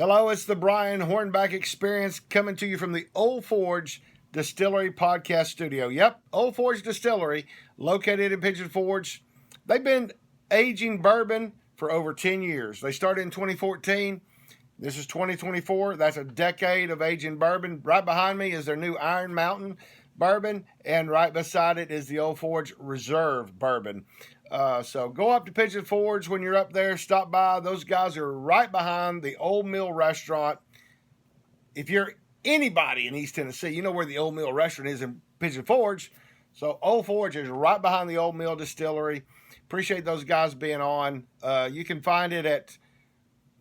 Hello, it's the Brian Hornback Experience coming to you from the Old Forge Distillery Podcast Studio. Yep, Old Forge Distillery, located in Pigeon Forge. They've been aging bourbon for over 10 years. They started in 2014. This is 2024. That's a decade of aging bourbon. Right behind me is their new Iron Mountain bourbon, and right beside it is the Old Forge Reserve bourbon. So go up to Pigeon Forge when you're up there. Stop by. Those guys are right behind the Old Mill Restaurant. If you're anybody in East Tennessee, you know where the Old Mill Restaurant is in Pigeon Forge. So Old Forge is right behind the Old Mill Distillery. Appreciate those guys being on. You can find it at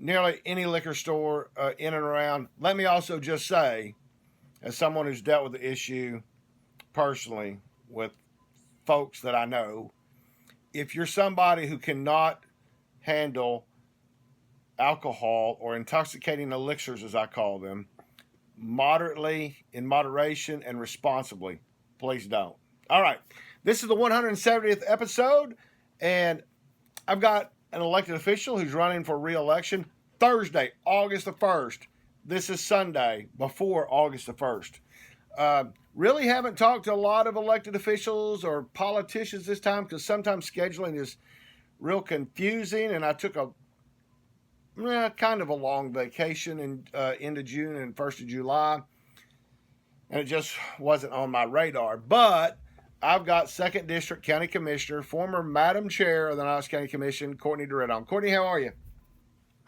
nearly any liquor store in and around. Let me also just say, as someone who's dealt with the issue personally with folks that I know, if you're somebody who cannot handle alcohol or intoxicating elixirs, as I call them, moderately, in moderation, and responsibly, please don't. All right, this is the 170th episode, and I've got an elected official who's running for re-election Thursday, August the 1st. This is Sunday before August the 1st. Really haven't talked to a lot of elected officials or politicians this time because sometimes scheduling is real confusing, and I took a kind of a long vacation in end of June and 1st of July, and it just wasn't on my radar. But I've got 2nd District County Commissioner, former Madam Chair of the Knox County Commission, Courtney Durrett on. Courtney, how are you?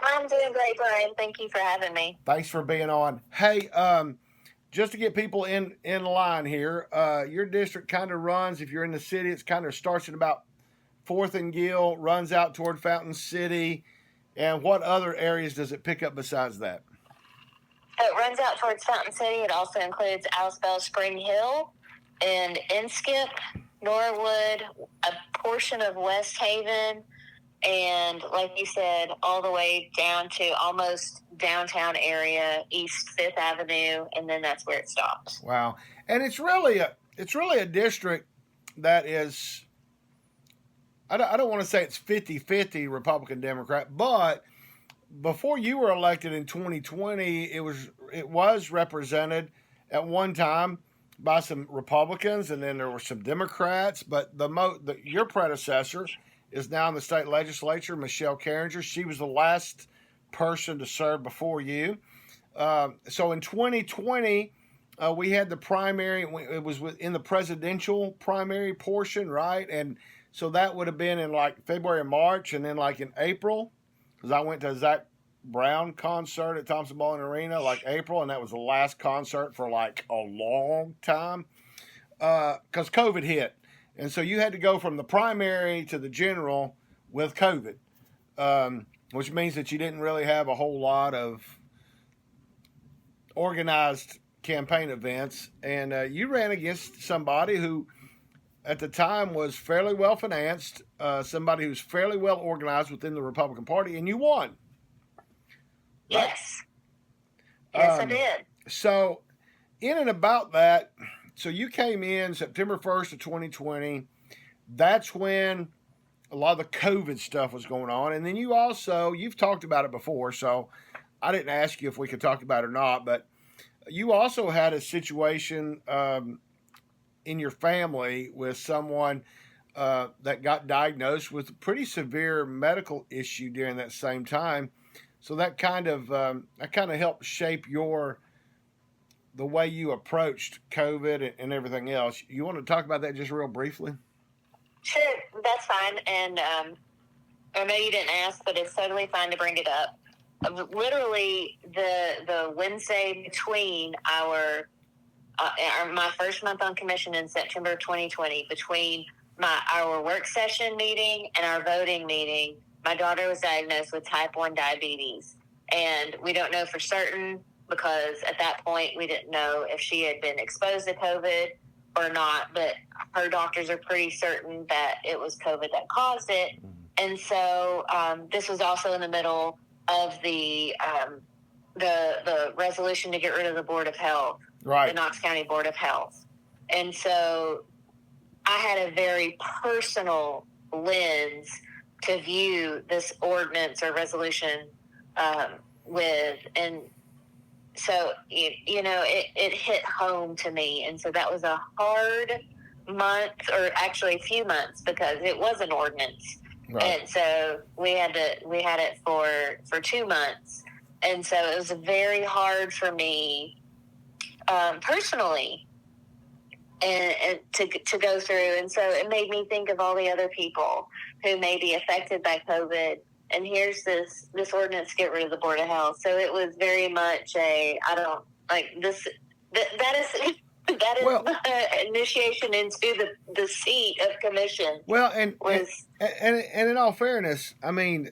I'm doing great, Brian. Thank you for having me. Thanks for being on. Hey, just to get people in line here, your district kind of runs, if you're in the city, it's kind of starts at about 4th and Gill, runs out toward Fountain City. And what other areas does it pick up besides that? It runs out towards Fountain City. It also includes Aliceville, Spring Hill, and Inskip, Norwood, a portion of West Haven, and like you said, all the way down to almost downtown area, East 5th Avenue, and then that's where it stops. Wow. And it's really a district that is, I don't want to say it's 50-50 Republican Democrat, but before you were elected in 2020, it was represented at one time by some Republicans, and then there were some Democrats, but your predecessor is now in the state legislature, Michelle Carringer. She was the last person to serve before you. So in 2020, we had the primary. It was in the presidential primary portion, right? And so that would have been in like February and March, and then like in April, because I went to a Zach Brown concert at Thompson Bowling Arena like April, and that was the last concert for like a long time because COVID hit. And so you had to go from the primary to the general with COVID, which means that you didn't really have a whole lot of organized campaign events. And you ran against somebody who at the time was fairly well financed, somebody who's fairly well organized within the Republican Party, and you won. Right? Yes. Yes, I did. So in and about that, so you came in September 1st of 2020. That's when a lot of the COVID stuff was going on. And then you've talked about it before, so I didn't ask you if we could talk about it or not, but you also had a situation in your family with someone that got diagnosed with a pretty severe medical issue during that same time. So that kind of helped shape the way you approached COVID and everything else. You want to talk about that just real briefly? Sure, that's fine. And I know you didn't ask, but it's totally fine to bring it up. Literally, the Wednesday between my first month on commission in September 2020, between our work session meeting and our voting meeting, my daughter was diagnosed with type 1 diabetes. And we don't know for certain, because at that point we didn't know if she had been exposed to COVID or not, but her doctors are pretty certain that it was COVID that caused it. And so this was also in the middle of the resolution to get rid of the Board of Health, right, the Knox County Board of Health. And so I had a very personal lens to view this ordinance or resolution with, and so, it hit home to me. And so that was a hard month, or actually a few months, because it was an ordinance. Right. And so we had it for 2 months. And so it was very hard for me, personally, and to go through. And so it made me think of all the other people who may be affected by COVID. And here's this ordinance to get rid of the Board of Health. So it was very much I don't like this. That is the initiation into the seat of commission. Well, and in all fairness, I mean,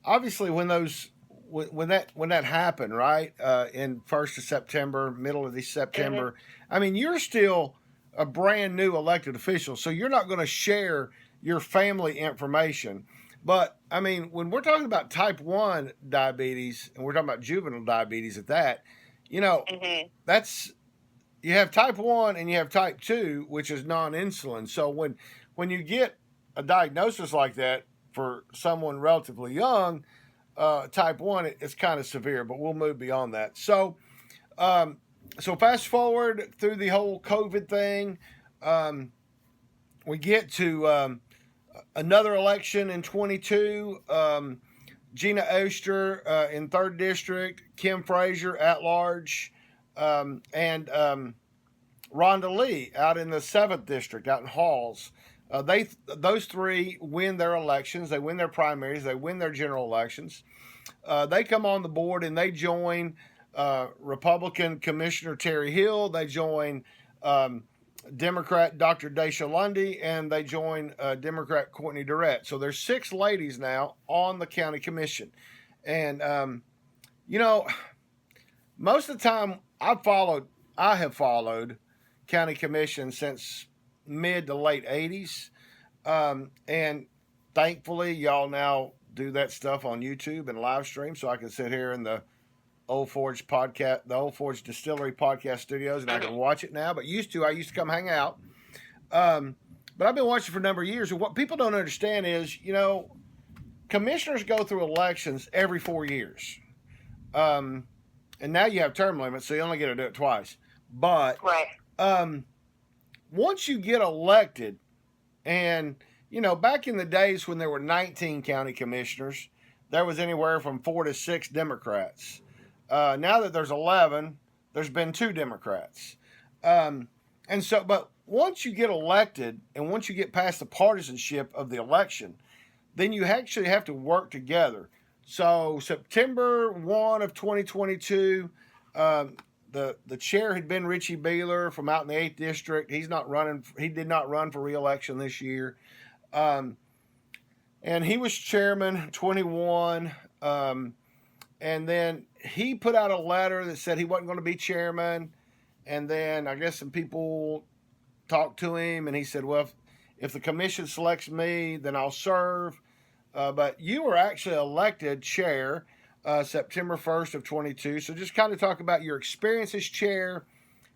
obviously when that happened, right, in 1st of September, middle of this September, mm-hmm. I mean, you're still a brand new elected official, so you're not going to share your family information. But, I mean, when we're talking about type 1 diabetes, and we're talking about juvenile diabetes at that, mm-hmm. that's, you have type 1 and you have type 2, which is non-insulin. So when you get a diagnosis like that for someone relatively young, type 1, it's kind of severe, but we'll move beyond that. So fast forward through the whole COVID thing, we get to another election in 22, Gina Oster in 3rd District, Kim Frazier at large, and Rhonda Lee out in the 7th District, out in Halls. Those three win their elections. They win their primaries. They win their general elections. They come on the board and they join Republican Commissioner Terry Hill. They join Democrat Dr. Daisha Lundy, and they join Democrat Courtney Durrett. So there's 6 ladies now on the county commission. And, most of the time I have followed county commission since mid to late 80s. And thankfully, y'all now do that stuff on YouTube and live stream, so I can sit here in the Old Forge podcast, the Old Forge Distillery podcast studios, and I can watch it now. But I used to come hang out. But I've been watching for a number of years. And what people don't understand is, commissioners go through elections every 4 years. And now you have term limits, so you only get to do it twice. But right. Once you get elected, and, back in the days when there were 19 county commissioners, there was anywhere from 4 to 6 Democrats. Now that there's 11, there's been 2 Democrats. But once you get elected and once you get past the partisanship of the election, then you actually have to work together. So September 1 of 2022, the chair had been Richie Beeler from out in the 8th District. He did not run for re-election this year. And he was chairman 21. And then he put out a letter that said he wasn't going to be chairman. And then I guess some people talked to him, and he said, well, if the commission selects me, then I'll serve. But you were actually elected chair September 1st of 22. So just kind of talk about your experience as chair,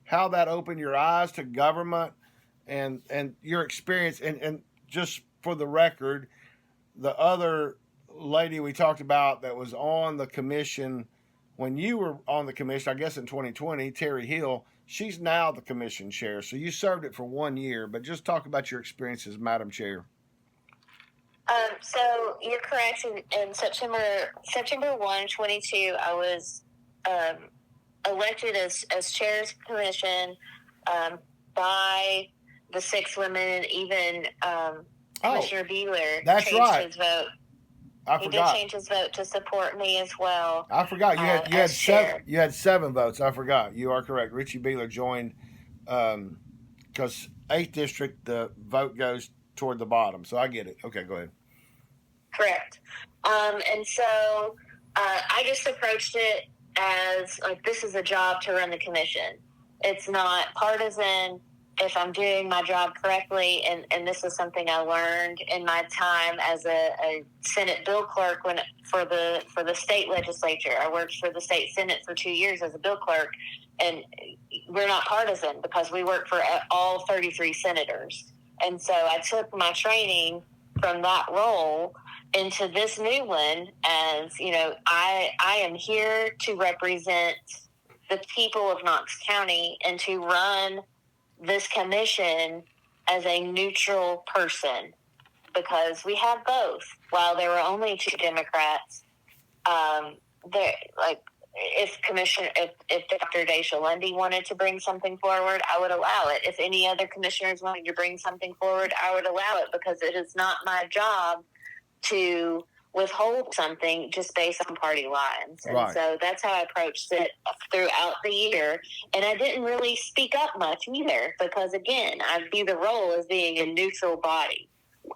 how that opened your eyes to government, and your experience. And just for the record, the other lady we talked about that was on the commission when you were on the commission, I guess in 2020, Terry Hill, she's now the commission chair. So you served it for 1 year, but just talk about your experience as Madam Chair. So you're correct. In September 1, 22, I was elected as chair of the commission by the 6 women. Even Commissioner Beeler changed his vote. He did change his vote to support me as well. I forgot you had 7 votes. I forgot. You are correct. Richie Beeler joined because 8th District the vote goes toward the bottom. So I get it. Okay, go ahead. Correct. And so I just approached it as like, this is a job to run the commission. It's not partisan. If I'm doing my job correctly, and this is something I learned in my time as a Senate bill clerk for the state legislature. I worked for the state Senate for 2 years as a bill clerk, and we're not partisan because we work for all 33 senators. And so I took my training from that role into this new one as, I am here to represent the people of Knox County and to run this commission as a neutral person, because we have both. While there were only 2 Democrats, if Dr. Daisha Lundy wanted to bring something forward, I would allow it. If any other commissioners wanted to bring something forward, I would allow it, because it is not my job to withhold something just based on party lines. And Right. so that's how I approached it throughout the year. And I didn't really speak up much either, because, again, I view the role as being a neutral body.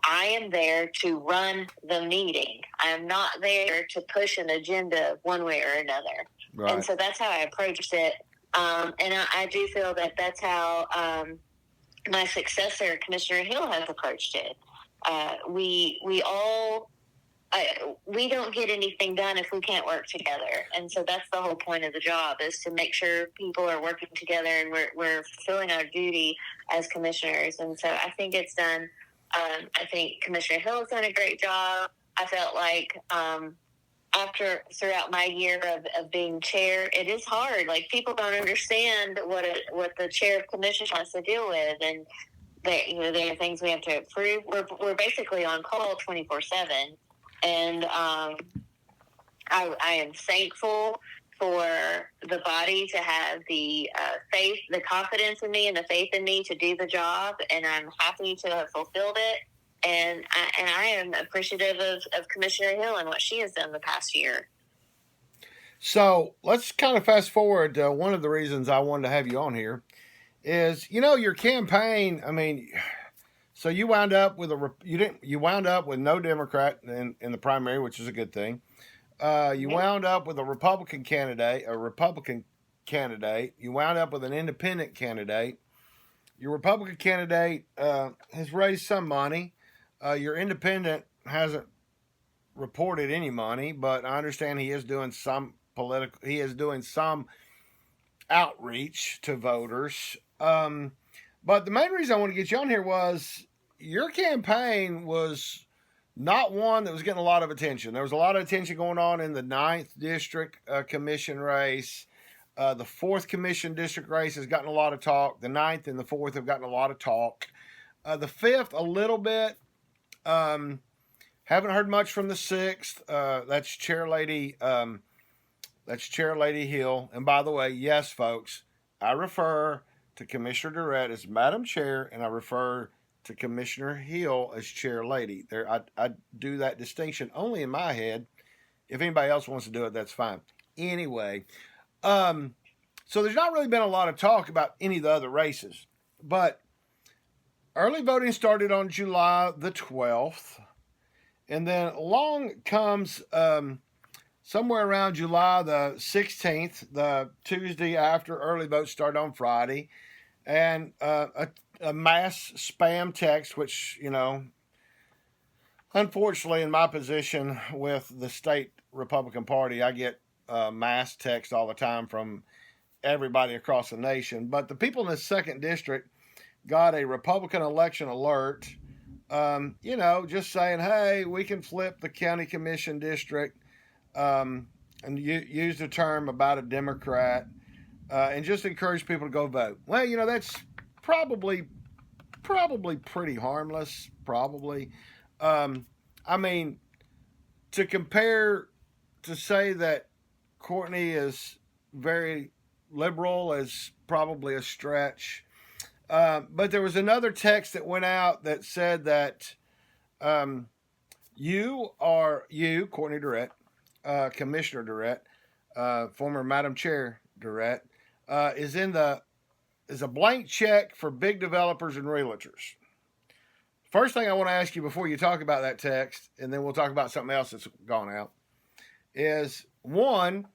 I am there to run the meeting. I am not there to push an agenda one way or another. Right. And so that's how I approached it. And I do feel that that's how my successor, Commissioner Hill, has approached it. We don't get anything done if we can't work together. And so that's the whole point of the job, is to make sure people are working together and we're fulfilling our duty as commissioners. And so I think it's done. I think Commissioner Hill has done a great job. I felt like throughout my year of being chair, it is hard. Like, people don't understand what the chair of commission has to deal with, and there are things we have to approve. We're basically on call 24/7, and I am thankful for the body to have the faith, the confidence in me, and the faith in me to do the job, and I'm happy to have fulfilled it. And I am appreciative of Commissioner Hill and what she has done the past year. So let's kind of fast forward. One of the reasons I wanted to have you on here is, your campaign. I mean, so you wound up with no Democrat in the primary, which is a good thing. You wound up with a Republican candidate. You wound up with an independent candidate. Your Republican candidate has raised some money. Your independent hasn't reported any money, but I understand he is doing some outreach to voters. But the main reason I want to get you on here was your campaign was not one that was getting a lot of attention. There was a lot of attention going on in the 9th District Commission race. The 4th Commission District race has gotten a lot of talk. The 9th and the 4th have gotten a lot of talk. The 5th, a little bit. Haven't heard much from the 6th. That's Chair Lady Hill. And by the way, yes, folks, I refer to Commissioner Durrett as Madam Chair, and I refer to Commissioner Hill as Chair Lady. I do that distinction only in my head. If anybody else wants to do it, that's fine. Anyway, so there's not really been a lot of talk about any of the other races, but early voting started on July the 12th, and then along comes somewhere around July the 16th, the Tuesday after early votes start on Friday, and a mass spam text, which, unfortunately in my position with the state Republican Party, I get mass text all the time from everybody across the nation. But the people in the 2nd District got a Republican election alert, just saying, hey, we can flip the county commission district, and use the term about a Democrat, and just encourage people to go vote. Well, that's probably pretty harmless, probably. I mean, to say that Courtney is very liberal is probably a stretch. But there was another text that went out that said that you, Courtney Durrett, Commissioner Durrett, former Madam Chair Durrett, is a blank check for big developers and realtors. First thing I want to ask you before you talk about that text, and then we'll talk about something else that's gone out, is, one,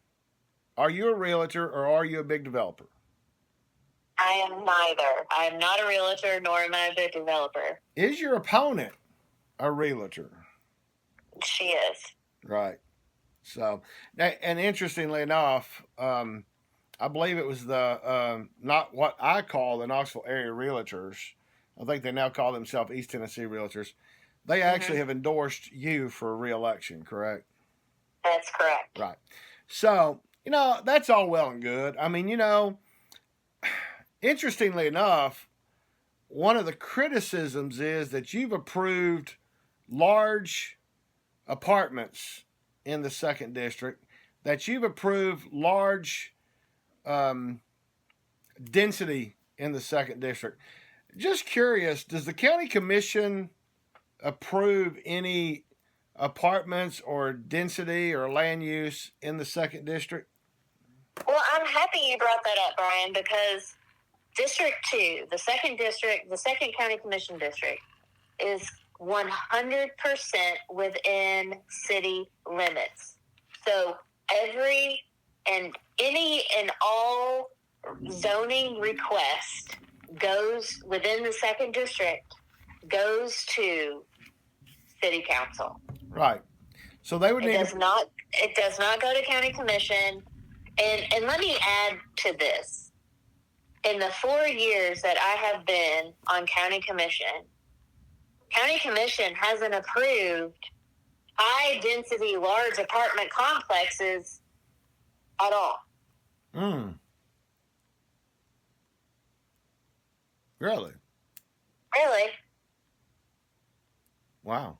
are you a realtor or are you a big developer? I am neither. I am not a realtor, nor am I a big developer. Is your opponent a realtor? She is. Right. So, and interestingly enough, I believe it was not what I call the Knoxville area realtors. I think they now call themselves East Tennessee Realtors. they actually have endorsed you for re-election, correct? That's correct. Right. So, that's all well and good. I mean, interestingly enough, one of the criticisms is that you've approved large apartments in the 2nd District, that you've approved large density in the 2nd District. Just curious, does the county commission approve any apartments or density or land use in the 2nd District? Well, I'm happy you brought that up, Brian, because District 2, the 2nd District, the 2nd County Commission District, is 100% within city limits. So any and all zoning request goes within the 2nd District, goes to city council. Right. So they would It does not go to county commission. And let me add to this. In the 4 years that I have been on county commission hasn't approved high density, large apartment complexes at all. Really? Really? Wow.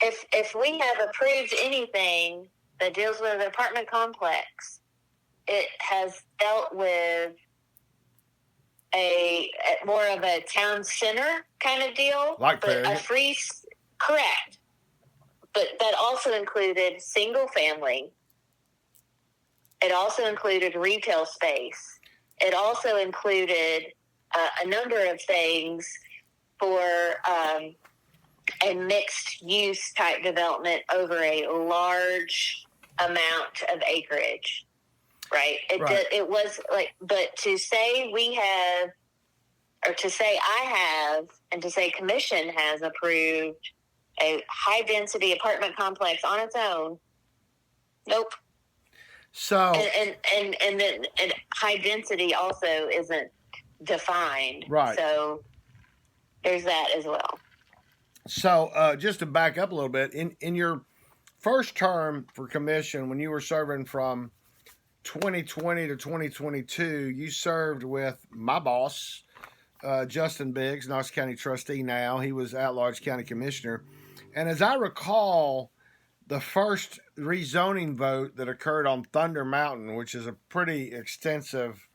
If we have approved anything that deals with an apartment complex, it has dealt with a more of a town center kind of deal, like but correct. But that also included single family. It also included retail space. It also included a number of things for a mixed use type development over a large amount of acreage. Right. It was like, but to say we have, or to say I have, and to say commission has approved a high density apartment complex on its own, nope. So and then high density also isn't defined. Right. So there's that as well. So just to back up a little bit, in your first term for commission, when you were serving from 2020 to 2022, you served with my boss, Justin Biggs, Knox County trustee now. He was at-large county commissioner. And as I recall, the first rezoning vote that occurred on Thunder Mountain, which is a pretty extensive,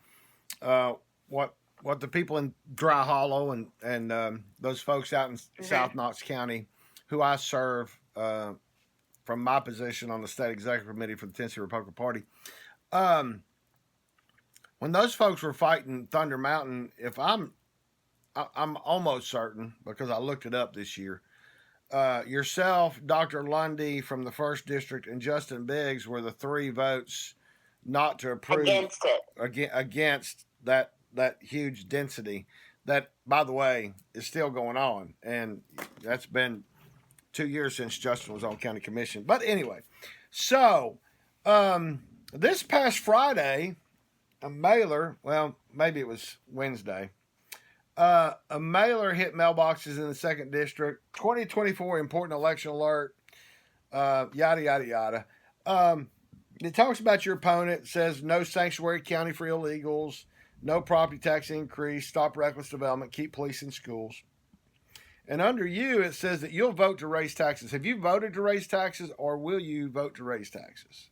what the people in Dry Hollow and those folks out in South Knox County, who I serve from my position on the state executive committee for the Tennessee Republican Party, when those folks were fighting Thunder Mountain, I'm almost certain, because I looked it up this year, yourself, Dr. Lundy from the 1st District, and Justin Biggs were the 3 votes not to approve against it, against that huge density that, by the way, is still going on, and that's been 2 years since Justin was on county commission. But anyway, so this past Friday, a mailer, well, maybe it was Wednesday, a mailer hit mailboxes in the 2nd District, 2024 important election alert, yada, yada, yada. It talks about your opponent. It says no sanctuary county for illegals, no property tax increase, stop reckless development, keep police in schools. And under you, it says that you'll vote to raise taxes. Have you voted to raise taxes, or will you vote to raise taxes?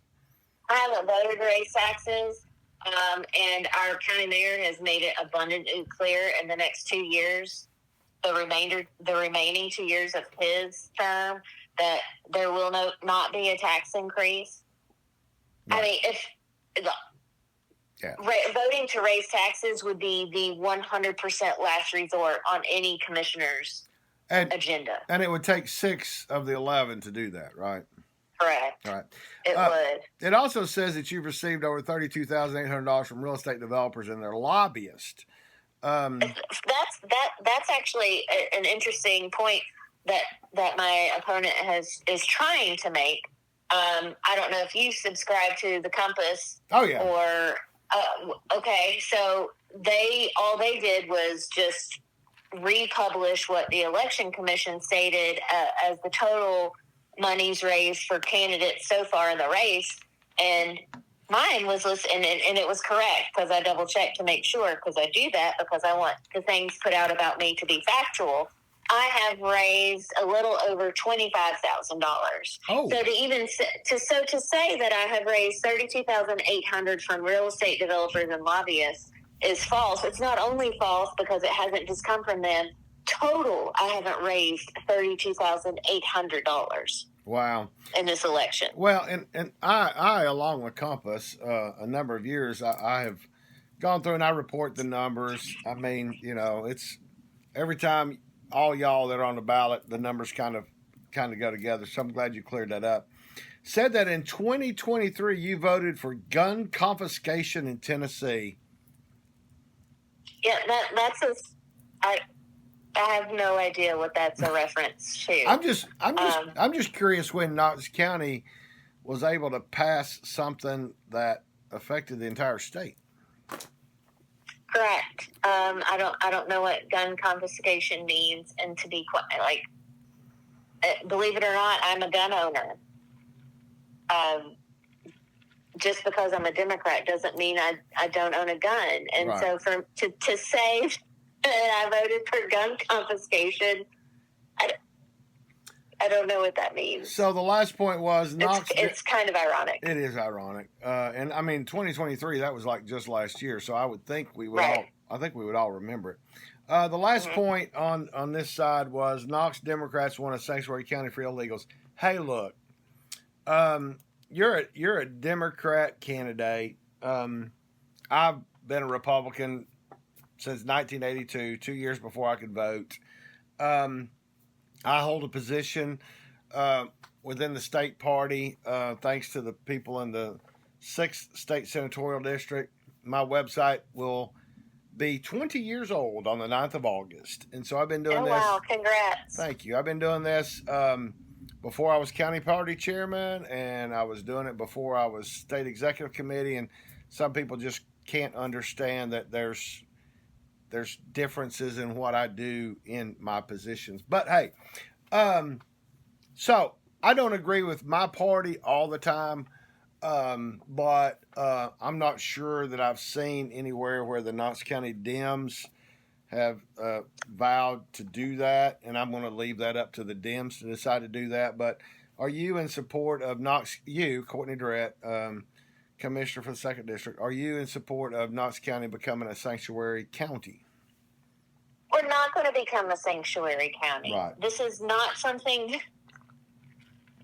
I haven't voted to raise taxes, and our county mayor has made it abundantly clear in the next 2 years, the remaining 2 years of his term, that there will not be a tax increase. Right. I mean, voting to raise taxes would be the 100% last resort on any commissioner's agenda. And it would take 6 of the 11 to do that, right? Correct. Right. It would. It also says that you've received over $32,800 from real estate developers and their lobbyists. That's actually an interesting point that my opponent is trying to make. I don't know if you subscribe to the Compass. Oh yeah. Or okay, so all they did was just republish what the election commission stated as the total monies raised for candidates so far in the race. And mine was listed, and it was correct because I double checked to make sure, because I do that because I want the things put out about me to be factual. I have raised a little over $25,000. Oh. So to say that I have raised $32,800 from real estate developers and lobbyists is false. It's not only false because it hasn't just come from them. Total, I haven't raised $32,800. Wow. In this election. Well, and I along with Compass, a number of years, I have gone through and I report the numbers. I mean, it's every time all y'all that are on the ballot, the numbers kind of go together. So I'm glad you cleared that up. Said that in 2023 you voted for gun confiscation in Tennessee. Yeah, I have no idea what that's a reference to. I'm just curious when Knox County was able to pass something that affected the entire state. Correct. I don't know what gun confiscation means, and to be quite believe it or not, I'm a gun owner. Just because I'm a Democrat doesn't mean I don't own a gun, and right. So to say that I voted for gun confiscation, I don't know what that means. So the last point was Knox. It's kind of ironic. It is ironic, and I mean 2023. That was like just last year, so I would think we would right. I think we would all remember it. The last point on this side was Knox Democrats want a sanctuary county for illegals. Hey, look, you're a Democrat candidate. I've been a Republican since 1982, 2 years before I could vote. I hold a position within the state party thanks to the people in the 6th State Senatorial District. My website will be 20 years old on the 9th of August. And so I've been doing this. Oh, wow. Congrats. Thank you. I've been doing this before I was county party chairman, and I was doing it before I was state executive committee. And some people just can't understand that there's differences in what I do in my positions. But hey, so I don't agree with my party all the time, but I'm not sure that I've seen anywhere where the Knox County Dems have vowed to do that, and I'm going to leave that up to the Dems to decide to do that. But are you in support of Courtney Durrett, Commissioner for the 2nd District, are you in support of Knox County becoming a sanctuary county? We're not going to become a sanctuary county. Right. This is not something.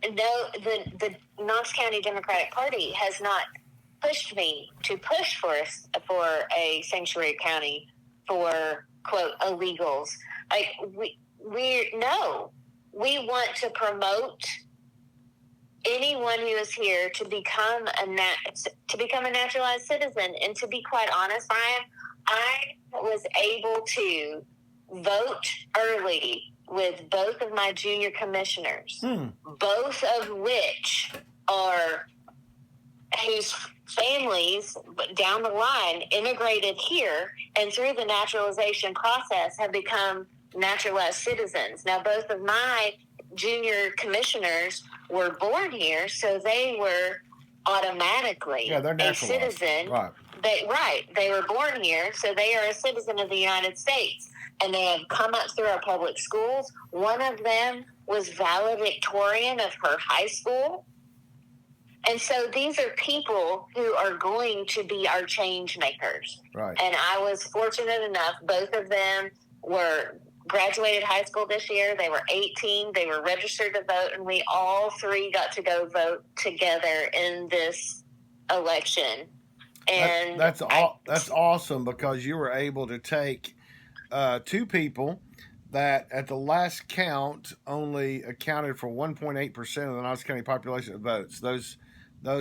No, the Knox County Democratic Party has not pushed me to push for a sanctuary county for quote illegals. Like we want to promote anyone who is here to become a naturalized citizen. And to be quite honest, Brian, I was able to vote early with both of my junior commissioners, both of which are whose families down the line immigrated here and through the naturalization process have become naturalized citizens. Now, both of my junior commissioners were born here, so they were automatically a citizen. Right. They were born here, so they are a citizen of the United States. And they have come up through our public schools. One of them was valedictorian of her high school. And so these are people who are going to be our change makers. Right. And I was fortunate enough, both of them were graduated high school this year. They were 18. They were registered to vote. And we all three got to go vote together in this election. And that's awesome, because you were able to take two people that at the last count only accounted for 1.8% of the Knox County population that votes. Those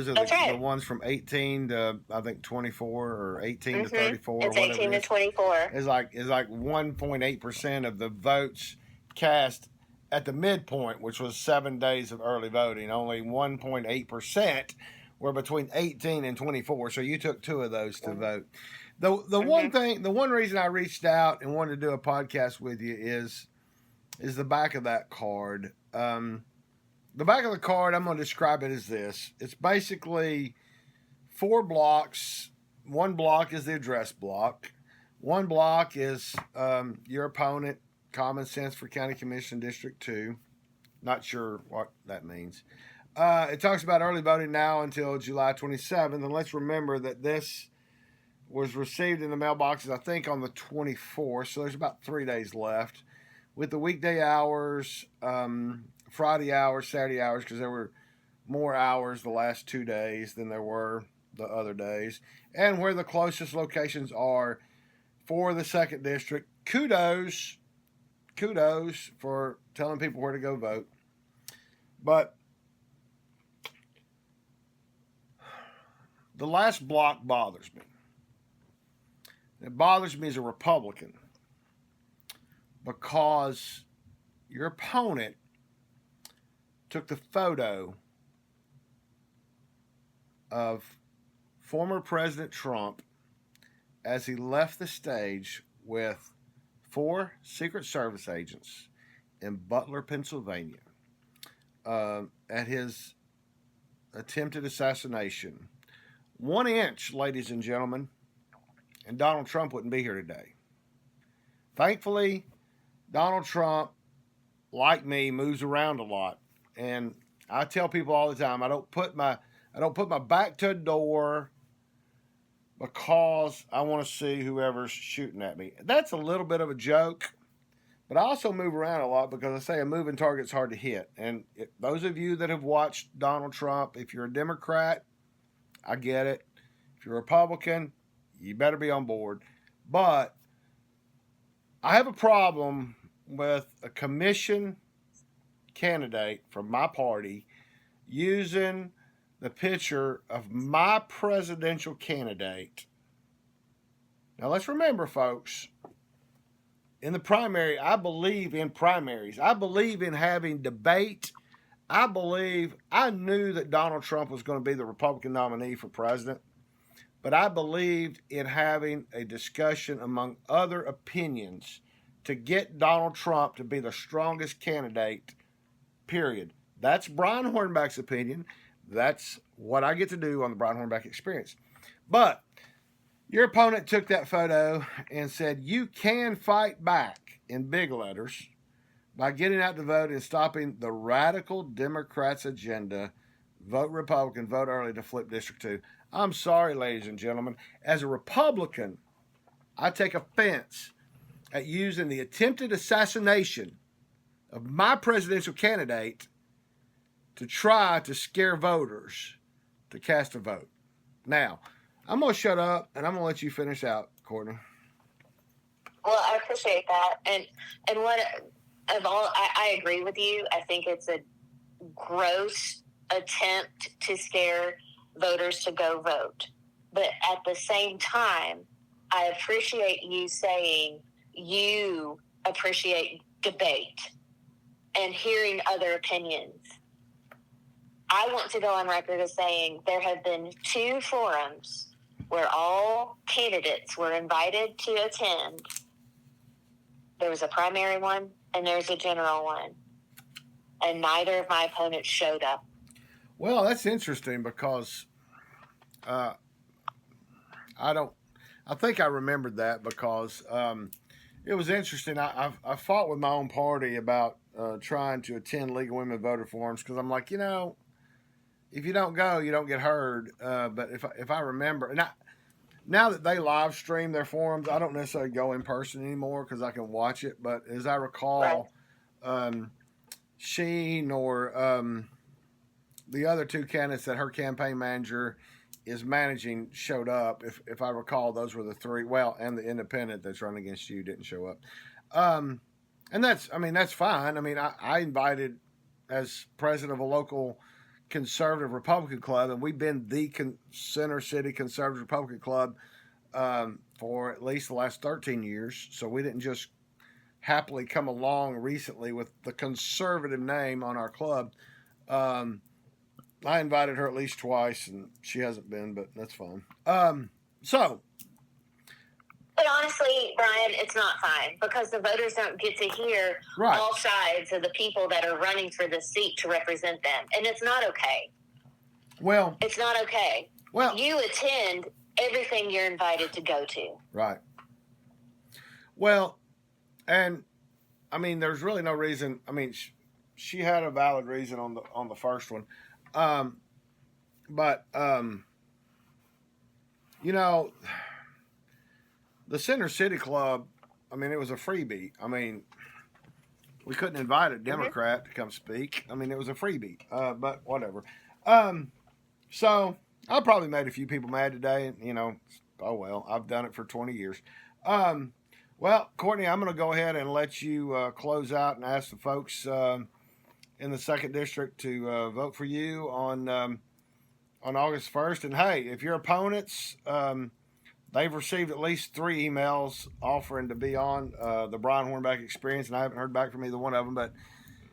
are the ones from 18 to I think 24 or 18 to 34. It's 18 to 24. It's like 1.8% of the votes cast at the midpoint, which was 7 days of early voting. Only 1.8% were between 18 and 24. So you took 2 of those to vote. The one reason I reached out and wanted to do a podcast with you is the back of that card. The back of the card, I'm going to describe it as this. It's basically 4 blocks. 1 block is the address block. 1 block is your opponent, Common Sense for County Commission District 2. Not sure what that means. It talks about early voting now until July 27th. And let's remember that this was received in the mailboxes, I think, on the 24th. So there's about 3 days left. With the weekday hours, Friday hours, Saturday hours, because there were more hours the last 2 days than there were the other days. And where the closest locations are for the 2nd District. Kudos for telling people where to go vote. But the last block bothers me. It bothers me as a Republican because your opponent took the photo of former President Trump as he left the stage with 4 Secret Service agents in Butler, Pennsylvania, at his attempted assassination. 1 inch, ladies and gentlemen, and Donald Trump wouldn't be here today. Thankfully, Donald Trump, like me, moves around a lot. And I tell people all the time, I don't put my back to the door because I want to see whoever's shooting at me. That's a little bit of a joke, but I also move around a lot because I say a moving target's hard to hit. And those of you that have watched Donald Trump, if you're a Democrat, I get it. If you're a Republican, you better be on board. But I have a problem with a commission candidate from my party using the picture of my presidential candidate. Now let's remember, folks, in the primary, I believe in primaries. I believe in having debate. I knew that Donald Trump was going to be the Republican nominee for president, but I believed in having a discussion among other opinions to get Donald Trump to be the strongest candidate, period. That's Brian Hornback's opinion. That's what I get to do on the Brian Hornback Experience. But your opponent took that photo and said, you can fight back, in big letters, by getting out to vote and stopping the radical Democrats' agenda. Vote Republican, vote early to flip District 2. I'm sorry, ladies and gentlemen. As a Republican, I take offense at using the attempted assassination of my presidential candidate to try to scare voters to cast a vote. Now, I'm going to shut up and I'm going to let you finish out, Courtney. Well, I appreciate that. And what of all, I agree with you. I think it's a gross attempt to scare voters to go vote. But at the same time, I appreciate you saying you appreciate debate and hearing other opinions. I want to go on record as saying there have been 2 forums where all candidates were invited to attend. There was a primary one and there's a general one. And neither of my opponents showed up. Well, that's interesting because I think I remembered that because it was interesting. I fought with my own party about trying to attend League of Women Voter Forums because I'm like, if you don't go, you don't get heard. But if I remember, and now that they live stream their forums, I don't necessarily go in person anymore because I can watch it. But as I recall, she nor the other 2 candidates that her campaign manager is managing showed up. If I recall, those were the 3. Well, and the independent that's running against you didn't show up. And that's fine. I invited as president of a local conservative Republican club, and we've been the Center City Conservative Republican Club for at least the last 13 years. So we didn't just happily come along recently with the conservative name on our club. I invited her at least twice, and she hasn't been, but that's fine. So. But honestly, Brian, it's not fine because the voters don't get to hear all sides of the people that are running for the seat to represent them. And it's not okay. Well, it's not okay. Well, you attend everything you're invited to go to. Right. Well, and I mean, there's really no reason. I mean, she had a valid reason on the first one. But you know, the Center City Club, I mean, it was a freebie. I mean, we couldn't invite a Democrat to come speak. I mean, it was a freebie, but whatever. So I probably made a few people mad today, and, you know, oh well, I've done it for 20 years. Well, Courtney, I'm going to go ahead and let you close out and ask the folks in the 2nd District to vote for you on August 1st. And, hey, if your opponents... they've received at least 3 emails offering to be on the Brian Hornback Experience, and I haven't heard back from either one of them. But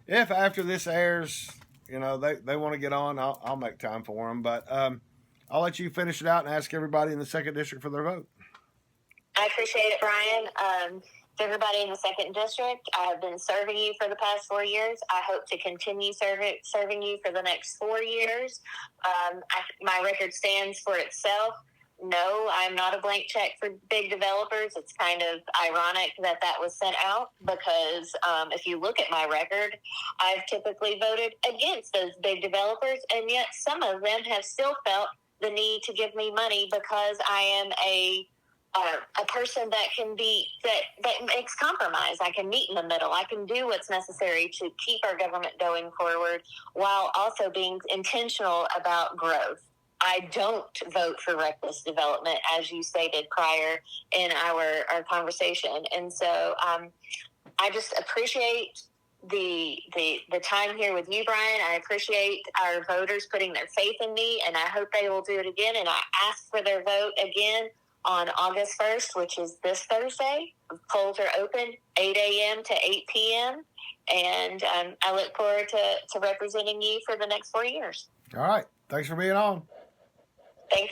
if after this airs, you know, they want to get on, I'll make time for them. But I'll let you finish it out and ask everybody in the 2nd District for their vote. I appreciate it, Brian. To everybody in the 2nd District, I have been serving you for the past 4 years. I hope to continue serving you for the next 4 years. My record stands for itself. No, I'm not a blank check for big developers. It's kind of ironic that was sent out because if you look at my record, I've typically voted against those big developers, and yet some of them have still felt the need to give me money because I am a person that can be that makes compromise. I can meet in the middle. I can do what's necessary to keep our government going forward while also being intentional about growth. I don't vote for reckless development, as you stated prior in our conversation. And so I just appreciate the time here with you, Brian. I appreciate our voters putting their faith in me, and I hope they will do it again. And I ask for their vote again on August 1st, which is this Thursday. Polls are open 8 a.m. to 8 p.m., and I look forward to representing you for the next 4 years. All right. Thanks for being on.